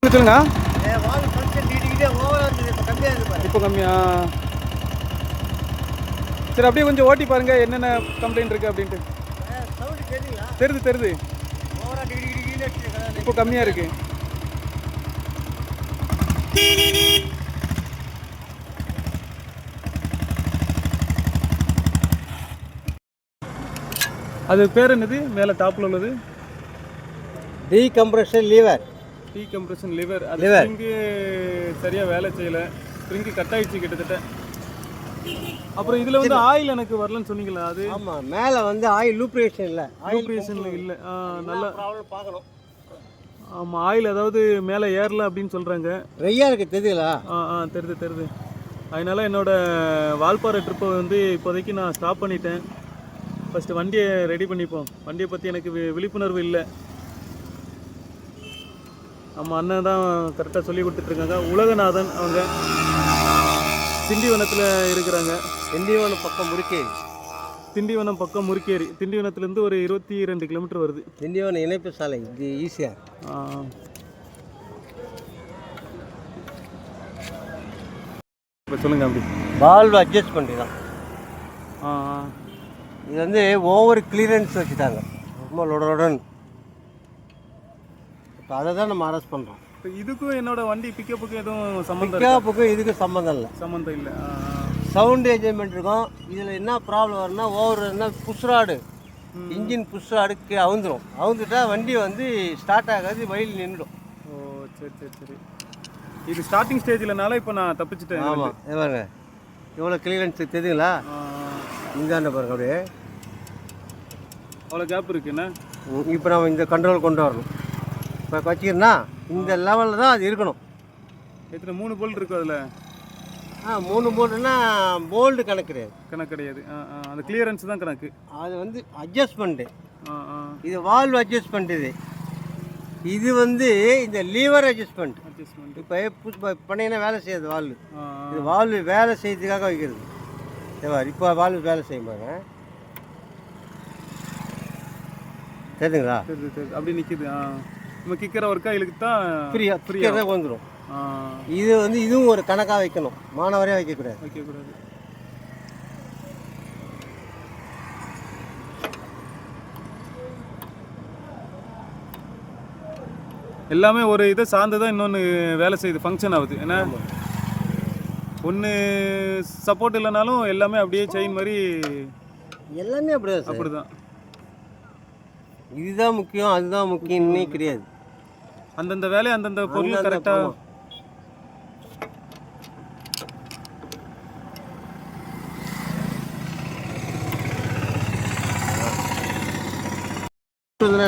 சொல்லுங்க. வால் ஃபங்க்ஷன் நீடிக்கிட்டே ஓவரா இருந்தது. இப்போ கம்மியாக இருக்குது. இப்போ கம்மியா? சரி, அப்படியே கொஞ்சம் ஓட்டி பாருங்க என்னென்ன கம்ப்ளைண்ட் இருக்கு அப்படின்ட்டு. சவுண்டு தெரியுங்களா? தெரியுது. ஓவரா டிகிரி இப்போ கம்மியா இருக்கு. அது பேர் என்னது மேலே டாப்பில் உள்ளது? Decompression lever. Decompression liver. அது ஸ்ப்ரிங்கு சரியாக வேலை செய்யலை. ஸ்ப்ரிங்கு கட் ஆகிடுச்சு கிட்டத்தட்ட. அப்புறம் இதில் வந்து ஆயில் எனக்கு வரலன்னு சொன்னீங்களா? அது ஆமாம், மேலே வந்து ஆயில் லூப்ரிகேஷன் இல்லை. லூப்ரிகேஷன் இல்லை. நல்லா ப்ராப்ளம் பார்க்கணும். ஆமாம், ஆயில் அதாவது மேலே ஏறல அப்படின்னு சொல்கிறாங்க. ரெய்யாக இருக்குது தெரியுங்களா? தெரியுது. அதனால் என்னோடய வால்பாறை ட்ரிப்பை வந்து இப்போதைக்கு நான் ஸ்டாப் பண்ணிட்டேன். ஃபஸ்ட்டு வண்டியை ரெடி பண்ணிப்போம். வண்டியை பற்றி எனக்கு விழிப்புணர்வு இல்லை. நம்ம அண்ணன் தான் கரெக்டாக சொல்லி கொடுத்துட்ருக்காங்க. உலகநாதன் அவங்க திண்டிவனத்தில் இருக்கிறாங்க. திண்டிவனம் பக்கம் முறுக்கேரி. திண்டிவனம் பக்கம் முறுக்கேரி. திண்டிவனத்துலேருந்து ஒரு 22 கிலோமீட்டர் வருது. திண்டிவனம் இணைப்பு சாலை. இது ஈஸியாக. இப்போ சொல்லுங்கள். அப்படி வால்வு அட்ஜஸ்ட் பண்ணி தான். இது வந்து ஓவர் கிளியரன்ஸ் வச்சுட்டாங்க, ரொம்ப லொடன். இப்போ அதை தான் நம்ம அரெஸ்ட் பண்ணுறோம். இப்போ இதுக்கும் என்னோட வண்டி பிக்கப்புக்கும் எதுவும் சம்மந்தம்? பிக்கப்புக்கும் இதுக்கும் சம்மந்தம் இல்லை. சவுண்டு என்ஜாய்மெண்ட் இருக்கும். இதில் என்ன ப்ராப்ளம் வரும்னா ஓவர் என்ன புஷ்ராடு, இன்ஜின் புஷ்ராடுக்கு அவுந்துட்டா வண்டி வந்து ஸ்டார்ட் ஆகாது, வழியில் நின்றுடும். ஓ சரி. இது ஸ்டார்டிங் ஸ்டேஜ்லனால இப்போ நான் தப்பிச்சிட்டேன். ஆமாம், பாருங்க எவ்வளோ கிளியரன்ஸ் தெரியுங்களா? இந்தாண்ட பாருங்க, அப்படியே அவ்வளோ கேப் இருக்குண்ணா. இப்போ நம்ம இந்த கண்ட்ரோல் கொண்டு வரணும். இப்போ வச்சுக்கிறோன்னா இந்த லெவலில் தான் அது இருக்கணும். எத்தனை 3 போல்ட் இருக்கும் அதில்? 3 போல்ட்டுன்னா போல்டு கணக்கு கிடையாது. அந்த கிளியரன்ஸ் தான் கணக்கு. அது வந்து அட்ஜஸ்ட்மெண்ட்டு. இது வால்வ் அட்ஜஸ்ட்மெண்ட். இது வந்து இந்த லீவர் அட்ஜஸ்ட்மெண்ட். இப்போ பண்ணிங்கன்னா வேலை செய்யாது வால்வு. இது வால்வு வேலை செய்யறதுக்காக வைக்கிறது. இப்போ வால்வு வேலை செய்யும் பாருங்க, தெரியுதுங்களா? தெரியுது. அப்படி நிற்கிது. நம்ம கிக்கரை ஒர்க்காக இழுக்கு தான் ஃப்ரீயாக வந்துடும். இது வந்து இதுவும் ஒரு கணக்காக வைக்கணும், மாணவரே வைக்கக்கூடாது. எல்லாமே ஒரு இதை சார்ந்து தான் இன்னொன்று வேலை செய்யுது, ஃபங்க்ஷன் ஆகுது. ஏன்னா ஒன்று சப்போர்ட் இல்லைனாலும் எல்லாமே அப்படியே செயின் மாதிரி எல்லாமே அப்படிதான். இதுதான் முக்கியம், அதுதான் முக்கியம்னே கிடையாது. அந்தந்த வேலையை அந்தந்த பொருள் கரெக்டாக.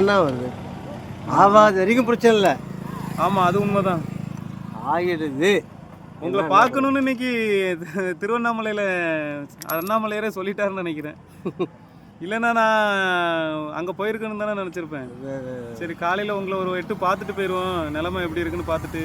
என்ன வருது ஆகாது வரைக்கும் பிரச்சனை இல்லை. ஆமாம், அது உண்மைதான். ஆகிடுது. உங்களை பார்க்கணுன்னு இன்னைக்கு திருவண்ணாமலையில் அண்ணாமலையரே சொல்லிட்டாருன்னு நினைக்கிறேன். இல்லைன்னா நான் அங்கே போயிருக்கேன்னு தானே நினச்சிருப்பேன். சரி, காலையில் உங்களை ஒரு எட்டு பார்த்துட்டு போயிடுவோம், நிலமை எப்படி இருக்குன்னு பார்த்துட்டு.